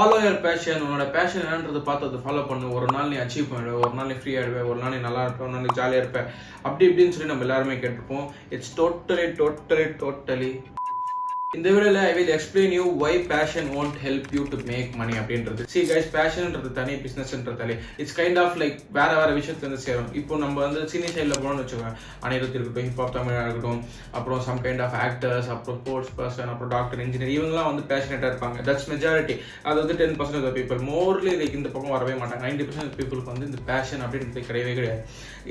Follow your fashion. உன்னோட fashion என்னன்றது பார்த்து அதை ஃபாலோ பண்ணு. ஒரு நாள் நீ அச்சீவ் பண்ணிடுவே, ஒரு நாள் நீ ஃப்ரீ ஆகிடுவே, ஒரு நாள் நீ நல்லா இருப்ப, ஒரு நாள் நீ ஜாலியாக இருப்ப, அப்படி இப்படின்னு சொல்லி நம்ம எல்லாருமே கேட்டிருப்போம். இட்ஸ் டோட்டலி இந்த வீடியோல I will explain you why passion won't help you to make money அப்படின்றது. See guys, பேஷன்ன்றது தனி, பிசினஸ்ன்றது இட்ஸ் கைண்ட் ஆஃப் லைக் வேற விஷயத்துல இருந்து சேரும். இப்போ நம்ம வந்து சினி சைட்ல போனோம்னு வச்சுக்கோங்க, அனிருத் இருக்கட்டும், ஹிப்ஹாப் தமிழா இருக்கட்டும், அப்புறம் சம் கைண்ட் ஆஃப் ஆக்டர்ஸ், அப்புறம் ஸ்போர்ட்ஸ் பர்சன், அப்புறம் டாக்டர், இன்ஜினியர், இவங்கலாம் வந்து பேஷனேட்டா இருப்பாங்க. That's majority. அது வந்து 10% of the people. Morely like இந்த பக்கம் வரவே மாட்டாங்க. 90% பீப்புளுக்கு வந்து இந்த பேஷன் அப்படின்றது கிடையவே கிடையாது.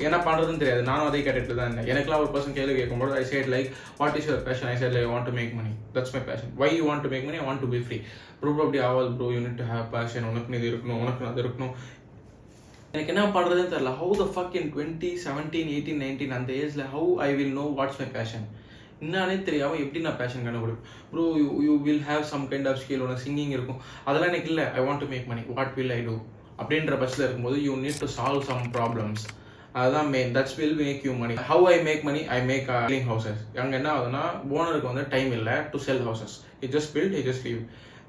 என்ன பண்றதுன்னு தெரியாது. நானும் அதே கேட்டுட்டு தான் இருந்தேன். எனக்குலாம் ஒரு பர்சன் கேள்வி கேட்கும்போது ஐ said like what is your passion? I said like I want to make money. That's my passion. Why you want to make money? I want to be free. Probably ஆவாது bro, you need to have passion. உனக்கு இது இருக்கணும், உனக்கு அது இருக்கணும். எனக்கு என்ன பண்றதுன்னு தெரியல. How the fuck in 2017, 18, 19 அந்த ஏஜ்ல how I will know what's my passion? என்னன்னே தெரியாம எப்படி நான் பேஷன் கண்டுபிடிப்பேன்? Bro you will have some kind of skill, உனக்கு சிங்கிங் இருக்கும், அதெல்லாம் எனக்கு இல்லை. I want to make money, what will I do அப்படின்ற பட்சத்தில் இருக்கும்போது you need to solve some problems. அதுதான் main. That's will make you money. How I make money? I make selling houses. அங்கே என்ன ஆகுதுன்னா, ஓனருக்கு வந்து டைம் இல்லை to sell houses. It just build, it just leave.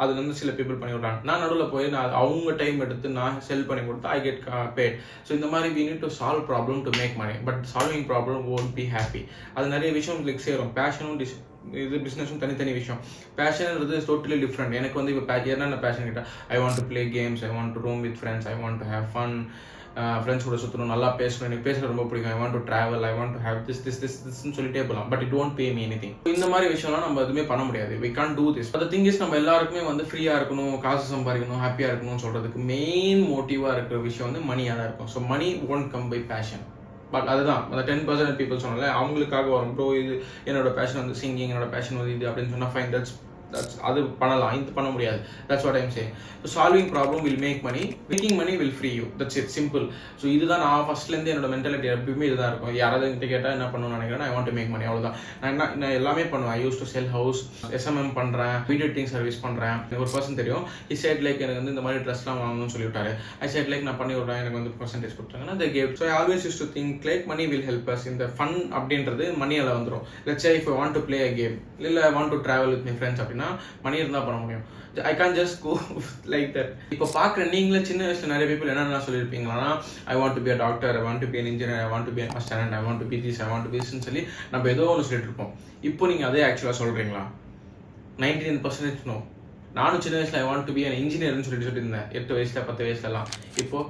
அது வந்து சில பீப்புள் பண்ணி விட்றாங்க. நான் நடுவில் போய் நான் அவங்க டைம் எடுத்து நான் செல் பண்ணி கொடுத்தா ஐ கெட் பேட். ஸோ இந்த மாதிரி we need to solve problem to make money. But solving problem won't be happy. அது நிறைய விஷயம் உங்களுக்கு சேரும். பேஷனும் இது பிஸ்னஸும் தனித்தனி விஷயம். பேஷன்ன்றது டோட்டலி டிஃப்ரெண்ட். எனக்கு வந்து இப்போ என்னென்ன பேஷன் கிட்ட, I want to play games, I want to roam with friends, I want to have fun, friends கூட சுற்றணும், நல்லா பேசணும், எனக்கு பேசுறது ரொம்ப பிடிக்கும், I want to travel, I want to have திஸ்ன்னு சொல்லிட்டே போகலாம். But it don't pay me anything. இந்த மாதிரி விஷயம்லாம் நம்ம எதுவுமே பண்ண முடியாது. We can't do this. அந்த திங் இஸ், நம்ம எல்லாருக்குமே வந்து ஃப்ரீயாக இருக்கணும், காசு சம்பாதிக்கணும், ஹாப்பியாக இருக்கணும்னு சொல்றதுக்கு மெயின் மோட்டிவாக இருக்கிற விஷயம் வந்து மணியாக தான் இருக்கும். So money won't come by passion. But அதுதான் அந்த 10% பீப்புள் சொன்னால அவங்களுக்காக வரும். ப்ரோ இது என்னோட பேஷன் வந்து சிங்கிங், என்னோட பேஷன் வந்து இது அப்படின்னு சொன்னால் ஃபைன், தட்ஸ் அது பண்ணலாம். இது பண்ண முடியாது. That's what I'm saying. So solving problem will make money, making money will free you. That's it, simple. So இதுதான் நான் ஃபர்ஸ்ட்லேருந்து என்னோட மென்டாலிட்டி எப்பயுமே இதுதான் இருக்கும். யாராவது என்கிட்ட கேட்டால் என்ன பண்ணணும்னு நினைக்கிறேன், I want to make money, அவ்வளோதான். நான் எல்லாமே பண்ணுவேன். I use to sell house, SMM பண்ணுறேன், வீடியோ எடிட்டிங் சர்வீஸ் பண்ணுறேன். எனக்கு ஒரு பர்சன் தெரியும், ஹி செட் லைக் எனக்கு வந்து இந்த மாதிரி ட்ரெஸ்லாம் வாங்கணும்னு சொல்லிவிட்டாரு. ஐ செட் லைக் நான் பண்ணி விட்றேன், எனக்கு வந்து பர்சன்டேஜ் கொடுத்தாங்கன்னா they gave. So I always used to think like money will help us. இந்த ஃபன் அப்படின்றது மணியால் வந்துடும். Let's say if I want to play a game, இல்லை I want to travel with my friends அப்படின்னா மணி இருந்தால் பண்ண முடியும். I can't just go like that. இப்போ பார்க்குற நீங்களே சின்ன வயசுல நிறைய பீப்புள் என்னென்ன சொல்லியிருப்பீங்களா, I want to be a doctor, I want to be an engineer, I want to be an assistant, I want to be this, I want to be திஸ்ன்னு சொல்லி நம்ம ஏதோ ஒன்று சொல்லிட்டு இருப்போம். இப்போ நீங்கள் அதே ஆக்சுவலாக சொல்கிறீங்களா? 99% நோ. நானும் சின்ன வயசுல I want to be an இன்ஜினியர்னு சொல்லிட்டு இருந்தேன், 8 வயசுல 10 வயசுலலாம். இப்போ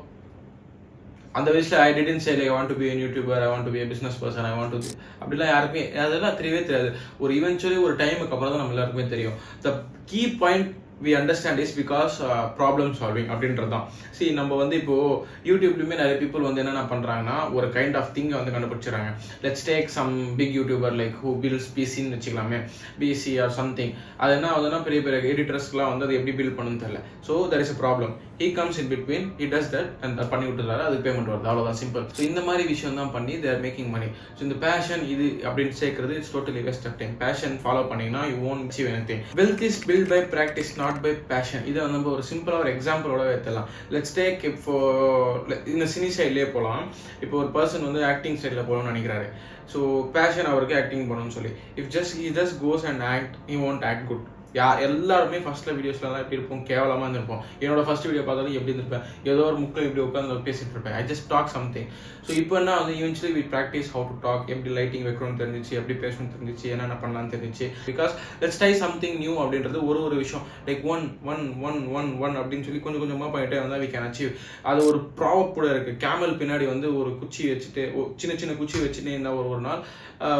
அந்த வயசுல I didn't say like I want to be a YouTuber, I want to be a business person, I want to அப்படிலாம் யாருக்குமே அதெல்லாம் தெரியவே தெரியாது. ஒரு ஈவென்ச்சுவலி ஒரு டைமுக்கு அப்புறம் தான் நம்ம எல்லாருக்குமே தெரியும். The key point we understand is because problem solving அப்படின்றது தான். See நம்ம வந்து இப்போ யூடியூப்லயுமே நிறைய பீப்புள் வந்து என்னென்ன பண்றாங்கன்னா, ஒரு கைண்ட் ஆஃப் திங்கை வந்து கண்டுபிடிச்சிடறாங்க. Let's take some big YouTuber like who pills பிசின்னு வச்சுக்கலாமே, பிசி ஆர் சம்திங். அது என்ன ஆகுதுன்னா, பெரிய பெரிய எடிட்டர்ஸ்க்குலாம் வந்து அது எப்படி பில்ட் பண்ணணும்னு தெரியல. So there is a problem. He comes in between, he does that and பண்ணி விட்டுறாரு, அதுக்கு பேமெண்ட் வருது, அவ்வளோதான், சிம்பிள். ஸோ இந்த மாதிரி விஷயம் தான் பண்ணி they are making money. So இந்த பேஷன் இது அப்படின்னு சேர்க்கறது it's totally waste of time. Passion follow பண்ணீங்கன்னா you won't achieve anything. Wealth is built by practice, not by passion. இதை நம்ம ஒரு சிம்பிளா ஒரு எக்ஸாம்பிளோட எடுத்துலாம். லெட்ஸ் டேக் இப்போ இந்த சினி சைட்லேயே போகலாம். இப்போ ஒரு பர்சன் வந்து ஆக்டிங் சைடில் போகணும்னு நினைக்கிறாரு. ஸோ பேஷன் அவருக்கு ஆக்டிங் பண்ணணும்னு சொல்லி, if he just goes and act, he won't act good. எல்லாருமே ஃபர்ஸ்ட்ல வீடியோஸ்லாம் எப்படி இருப்போம், கேவலமாக இருந்திருப்போம். என்னோட ஃபர்ஸ்ட் வீடியோ பார்த்தாலும் எப்படி இருந்திருப்பேன், ஏதோ ஒரு முக்கில் இப்படி உட்காந்து பேசிட்டு இருப்பேன். I just talk something. So இப்போ என்ன வந்து eventually we practice how to talk, எப்படி லைட்டிங் வைக்கணும்னு தெரிஞ்சிச்சு, எப்படி பேசணும்னு தெரிஞ்சிச்சு, என்னென்ன பண்ணலாம்னு தெரிஞ்சிச்சு. Because let's try something new அப்படின்றது ஒரு விஷயம் லைக் ஒன் அப்படின்னு சொல்லி கொஞ்சம் கொஞ்சமாக பண்ணிட்டே வந்தால் வி கேன் அச்சீவ். அது ஒரு ப்ராவப் கூட இருக்குது. கேமல் பின்னாடி வந்து ஒரு குச்சி வச்சுட்டு, சின்ன சின்ன குச்சி வச்சுட்டு இருந்தால் ஒரு நாள்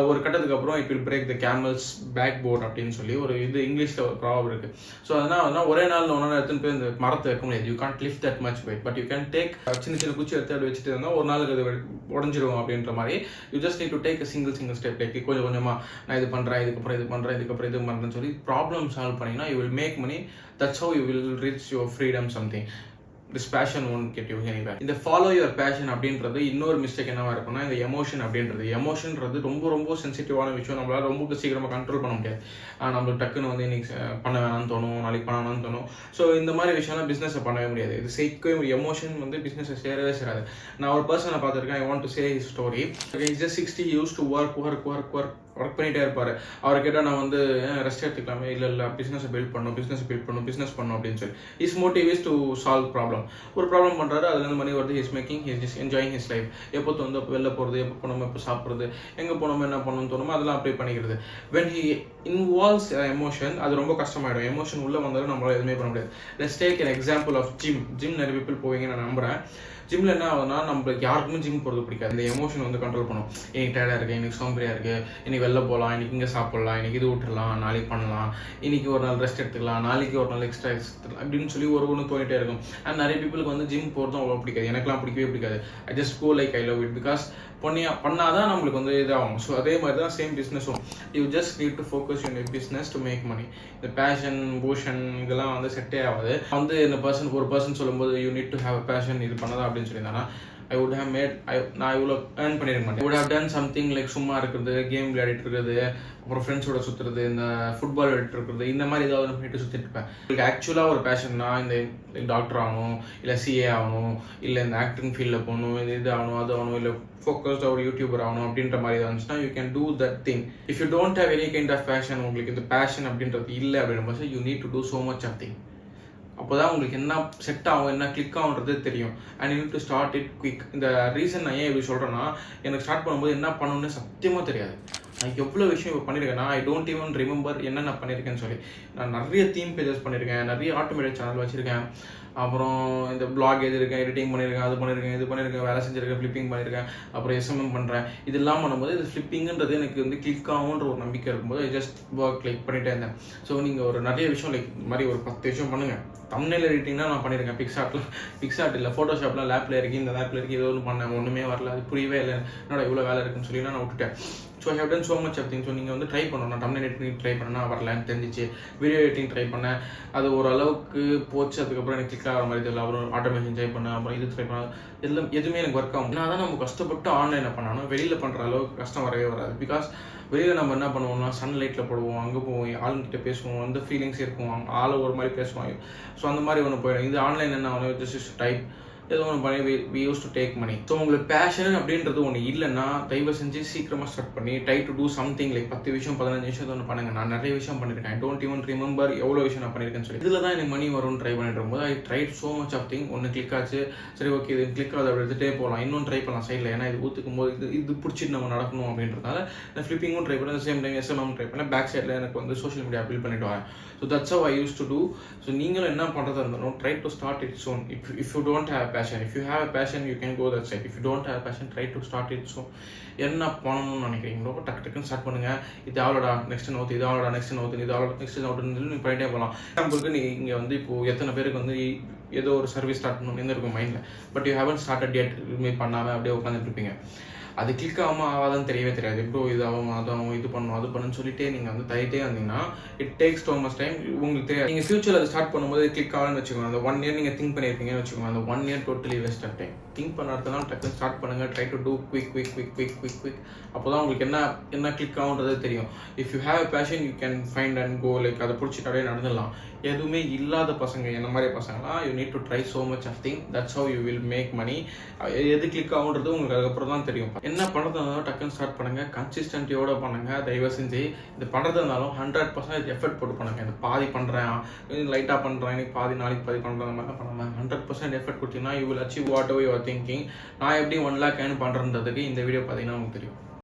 ஒரு கட்டத்துக்கு அப்புறம் it will break the camel's back board அப்படின்னு சொல்லி ஒரு இது இங்கிலீஷ்ல ஒரு ப்ராப்ளம் இருக்கு. ஸோ அதனால் ஒரே நாள் ஒன்றா எடுத்துன்னு போய் இந்த மரத்தை வைக்க முடியாது. You can't lift that much weight, but you can take சின்ன சின்ன குச்சி எடுத்து அப்படி வச்சுட்டு இருந்தால் ஒரு நாளுக்கு அது உடஞ்சிரும் அப்படின்ற மாதிரி. You just need to take single step. Like கொஞ்சம் கொஞ்சமாக நான் இது பண்ணுறேன், இதுக்கப்புறம் இது பண்ணுறேன்னு சொல்லி ப்ராப்ளம் சால்வ் பண்ணிங்கன்னா you will make money. That's how you will reach your freedom something. This passion won't get you anywhere. இந்த ஃபாலோ யுவர் பேஷன் அப்படின்றது இன்னொரு மிஸ்டேக் என்னவா இருக்குன்னா, இந்த எமோஷன் எமோஷன்றது ரொம்ப சென்சிட்டிவான விஷயம். நம்மளால ரொம்ப சீக்கிரமா கண்ட்ரோல் பண்ண முடியாது. நம்மளுக்கு டக்குன்னு வந்து இன்னைக்கு பண்ண வேணாம்னு தோணும், நாளைக்கு பண்ணணும்னு தோணும். ஸோ இந்த மாதிரி விஷயம்லாம் பிஸ்னஸை பண்ணவே முடியாது. இது சேர்க்கவே எமோஷன் வந்து பிஸ்னஸை சேரவே சேராது. நான் ஒரு பர்சனை பார்த்துருக்கேன். ஐ want to say his story. Just 60 use to work work பண்ணிகிட்டே இருப்பார். அவரை கேட்டால் நான் வந்து ரெஸ்ட் எடுத்துக்கலாமே, இல்லை பிஸ்னஸ் பில்ட் பண்ணணும் அப்படின்னு சொல்லி is motive is to solve problem. ஒரு ப்ராப்ளம் பண்ணுறாரு, அதுலேருந்து மணி வருது, his making his just enjoying his life. எப்போ வந்து அப்போ வெளில போகிறது, எப்போ போனோமோ எப்போ சாப்பிட்றது, எங்கே போனோமோ என்ன பண்ணணும்னு தோணுமோ அதெல்லாம் அப்ளை பண்ணிக்கிறது. வென் ஹி இன்வால்வ்ஸ் எமோஷன், அது ரொம்ப கஷ்டமாயிடும். எமோஷன் உள்ளே வந்தாலும் நம்மளால் எதுவுமே பண்ண முடியாது. Let's take an example of gym நிறைய பீப்புள் போவீங்க நான் நம்புகிறேன். ஜிம்மில் என்ன ஆகுதுன்னா, நம்மளுக்கு யாருக்குமே ஜிம் போகிறது பிடிக்காது. இந்த எமோஷன் வந்து கண்ட்ரோல் பண்ணும். இன்னைக்கு டயர்டாக இருக்குது, இன்னைக்கு சோம்பேறியாக இருக்குது, இன்னைக்கு வெளில போகலாம், இன்னைக்கு இங்கே சாப்பிட்லாம், இன்னைக்கு இது விட்டுடலாம், நாளைக்கு பண்ணலாம், இன்னைக்கு ஒரு நாள் ரெஸ்ட் எடுத்துக்கலாம், நாளைக்கு ஒரு நாள் எக்ஸ்ட்ரா எடுத்துக்கலாம் அப்படின்னு சொல்லி ஒன்று தோணிட்டே இருக்கும். அண்ட் நிறைய பீப்புளுக்கு வந்து ஜிம் போகிறதும் அவ்வளோ பிடிக்காது. எனக்குலாம் பிடிக்கவே பிடிக்காது. I just go like I love it because பண்ணாதான் நம்மளுக்கு வந்து இதாகும். ஸோ அதே மாதிரி தான் சேம் பிஸ்னஸும். You just need to focus on business to make money. இந்த பேஷன் பூஷன் இதெல்லாம் வந்து செட்டே ஆகாது. வந்து இந்த ஒரு பர்சன் சொல்லும்போது you need to have a fashion, இது பண்ணதான் அப்படின்னு சொல்லியிருந்தாங்கன்னா I would have made நான் இவ்வளோ ஏர்ன் பண்ணிருக்க மாட்டேன். I would have done something like சும்மா இருக்கிறது, கேம் விளையாடிட்டு இருக்கிறது, அப்புறம் ஃப்ரெண்ட்ஸோட சுற்றுறது, இந்த ஃபுட்பால் விளையாடிட்டு இருக்கிறது, இந்த மாதிரி ஏதாவது பண்ணிட்டு சுற்றிட்டு இருப்பேன். உங்களுக்கு ஆக்சுவலாக ஒரு பேஷன்னா இந்த டாக்டர் ஆகணும், இல்லை சிஏ ஆகணும், இல்லை இந்த ஆக்டிங் ஃபீல்டில் போகணும், இது ஆகணும், அது ஆகணும், இல்லை ஃபோக்கஸ்டாக ஒரு யூடியூபர் ஆகணும் அப்படின்ற மாதிரி இருந்துச்சுன்னா you can do that thing. If you don't have any kind of passion, உங்களுக்கு இந்த பேஷன் அப்படின்றது இல்லை அப்படின்ற போது you need to do so much of thing. அப்போ தான் உங்களுக்கு என்ன செட் ஆகும், என்ன கிளிக் ஆகுன்றது தெரியும். And you need to start it quick. இந்த ரீசன் நான் ஏன் இப்படி சொல்கிறேன்னா, எனக்கு ஸ்டார்ட் பண்ணும்போது என்ன பண்ணணும்னு சத்தியமாக தெரியாது. நான் எவ்வளோ விஷயம் இப்போ பண்ணியிருக்கேன்னா ஐ டோன்ட் ஈவன் ரிமெம்பர் என்ன நான் பண்ணியிருக்கேன்னு சொல்லி. நான் நிறைய தீம் பேஜஸ் பண்ணியிருக்கேன், நிறைய ஆட்டோமேட்டிக் சேனல் வச்சுருக்கேன், அப்புறம் இந்த பிளாக் எழுதியிருக்கேன், எடிட்டிங் பண்ணியிருக்கேன், அது பண்ணியிருக்கேன், இது பண்ணியிருக்கேன், வேலை செஞ்சுருக்கேன், ஃப்ளிப்பிங் பண்ணியிருக்கேன், அப்புறம் எஸ்எம்எம் பண்ணுறேன். இதெல்லாம் பண்ணும்போது இது ஃப்ளிப்பிங்கிறது எனக்கு வந்து கிளிக் ஆகுன்ற ஒரு நம்பிக்கை இருக்கும்போது ஐ ஜஸ்ட் ஒர்க் லைக் பண்ணிகிட்டே இருந்தேன். ஸோ நீங்கள் ஒரு நிறைய விஷயம் லைக் இந்த மாதிரி ஒரு 10 விஷயம் பண்ணுங்கள். தம்ப்நெயில் எடிட்டிங்னா நான் பண்ணியிருக்கேன். பிக்சார்ட் இல்லை, ஃபோட்டோஷாப்லாம் லேப்பில் இருக்கு, இந்த லேப்பில் இருக்கு, ஏதோ ஒன்று பண்ணேன், ஒன்றுமே வரல, அது புரியவே இல்லை, என்னோட இவ்வளோ வேலை இருக்குன்னு சொல்லி நான் விட்டுட்டேன். So I have done so much of thing. So நீங்கள் வந்து ட்ரை பண்ணணும். நான் தம்ப்நெயில் எடிட்டிங் ட்ரை பண்ணேன்னா வரலன்னு தெரிஞ்சிச்சு. வீடியோ எடிட்டிங் ட்ரை பண்ணேன், அது ஓரளவுக்கு போச்சு. அதுக்கப்புறம் எனக்கு கிளிக் ஆகிற மாதிரி தெரியல. அப்புறம் ஆட்டோமேஷன் ட்ரை பண்ணேன், அப்புறம் இது ட்ரை பண்ணேன், எதுவுமே எனக்கு ஒர்க் ஆகும். நான் தான் நம்ம கஷ்டப்பட்டு ஆன்லைனில் பண்ணணும், வெளியில் பண்ணுற அளவுக்கு கஷ்டம் வரவே வராது. பிகாஸ் வெளியில் நம்ம என்ன பண்ணுவோம்னா சன்லைட்டில் போடுவோம், அங்கே போவோம், ஆளுங்கிட்ட பேசுவோம், அந்த ஃபீலிங்ஸ் இருக்கும், ஆளை ஒரு மாதிரி பேசுவாங்க. ஸோ அந்த மாதிரி ஒன்று போயிடும். இது ஆன்லைன் என்ன ஆகும், ஜஸ்ட் டைப் ஏதோ ஒன்று பண்ணி we use to take money. So உங்களுக்கு பேஷன் அப்படின்றது ஒன்று இல்லைன்னா தயவு செஞ்சு சீக்கிரமாக ஸ்டார்ட் பண்ணி try to do something like 10 விஷயம் 15 விஷயம் ஒன்று பண்ணுங்க. நான் நிறைய விஷயம் பண்ணியிருக்கேன். ஐ டோன்ட் ஈவன் ரிமெம்பர் எவ்வளோ விஷயம் நான் பண்ணியிருக்கேன்னு சொல்லி. இதில் தான் எனக்கு மணி வரும்னு ட்ரை பண்ணிட்டு இருக்கும்போது I try so much of thing. ஒன்று கிளிக் ஆச்சு, சரி ஓகே இது கிளிக் ஆகுது, அப்படி எடுத்துகிட்டே போகலாம், இன்னும் ட்ரை பண்ணலாம் சைடில். ஏன்னா இது ஊற்றுக்கும் போது இது பிடிச்சிட்டு நம்ம நடக்கணும் அப்படின்றதால நான் ஃப்ளிப்பிங்கும் ட்ரை பண்ணேன், சேம் டைம் எஸ்எம்எம் ட்ரை பண்ணேன். பேக் சைடில் எனக்கு வந்து சோஷியல் மீடியா பில்ட் பண்ணிட்டு வரேன். So that's how I use to do. So நீங்களும் என்ன பண்ணுறதா இருந்தாலும் try to start it soon. If you don't have passion, if you have passion you can go that side. If you don't have passion, try to start it. So என்ன பண்ணணும்னு நினைக்கிறீங்களோ டக்குன்னு start பண்ணுங்க. இது ஆளோடா நெக்ஸ்ட் நோத்து, இது ஆளோடா next நோத்து, இது ஆளோட next நோட்டுன்னு நீங்கள் பண்ணிட்டே போகலாம். எக்ஸாம்பிளுக்கு நீங்கள் வந்து இப்போ எத்தனை பேருக்கு வந்து ஏதோ ஒரு சர்வீஸ் ஸ்டார்ட் பண்ணணும்னு இருக்கும் மைண்டில், but you haven't started yet, இதுமாரி பண்ணாமல் அப்படியே உட்காந்துட்டு இருப்பீங்க. அது கிளிக் ஆகாமல் ஆகாதான்னு தெரியவே தெரியாது. இப்போ இது ஆகும், அதாகும், இது பண்ணணும், அது பண்ணுன்னு சொல்லிட்டே நீங்கள் வந்து தயிட்டே வந்தீங்கன்னா it takes to much time. உங்களுக்கு தெரியாது. நீங்கள் ஃபியூச்சரில் அதை ஸ்டார்ட் பண்ணும்போது கிளிக் ஆகணும்னு வச்சுக்கோங்க. அந்த 1 year நீங்கள் திங்க் பண்ணியிருப்பீங்கன்னு வச்சுக்கோங்க. அந்த 1 year totally waste of time. Think பண்ணுறதுனால டக்குன்னு ஸ்டார்ட் பண்ணுங்கள். Try to do quick. அப்போ தான் உங்களுக்கு என்ன கிளிக் ஆகுன்றது தெரியும். If you have a passion you can find and go like அதை பிடிச்சிட்டாலே நடந்துடலாம். எதுவுமே இல்லாத பசங்க என்ன மாதிரி பசங்களாம் you need to try so much of thing. That's how you will make money. எது கிளிக் ஆகுன்றது உங்களுக்கு அதுக்கப்புறம் தான் தெரியும். என்ன பண்ணுறது இருந்தாலும் டக்குன்னு ஸ்டார்ட் பண்ணுங்கள். கன்சிஸ்டன்ட்டியோட பண்ணுங்கள். தயவு செஞ்சு இது பண்ணுறது இருந்தாலும் 100% எஃபர்ட் போட்டு பண்ணுங்கள். இந்த பாதி பண்ணுறேன், லைட்டாக பண்ணுறேன், இன்னைக்கு பாதி நாளைக்கு பாதி பண்ணுற மாதிரி தான் பண்ணாமல் 100% எஃபர்ட் கொடுத்தீங்கன்னா you will achieve what ever you are thinking. நான் எப்படி 1 lakh earn பண்ணுறதுக்கு இந்த வீடியோ பார்த்தீங்கன்னா உங்களுக்கு தெரியும்.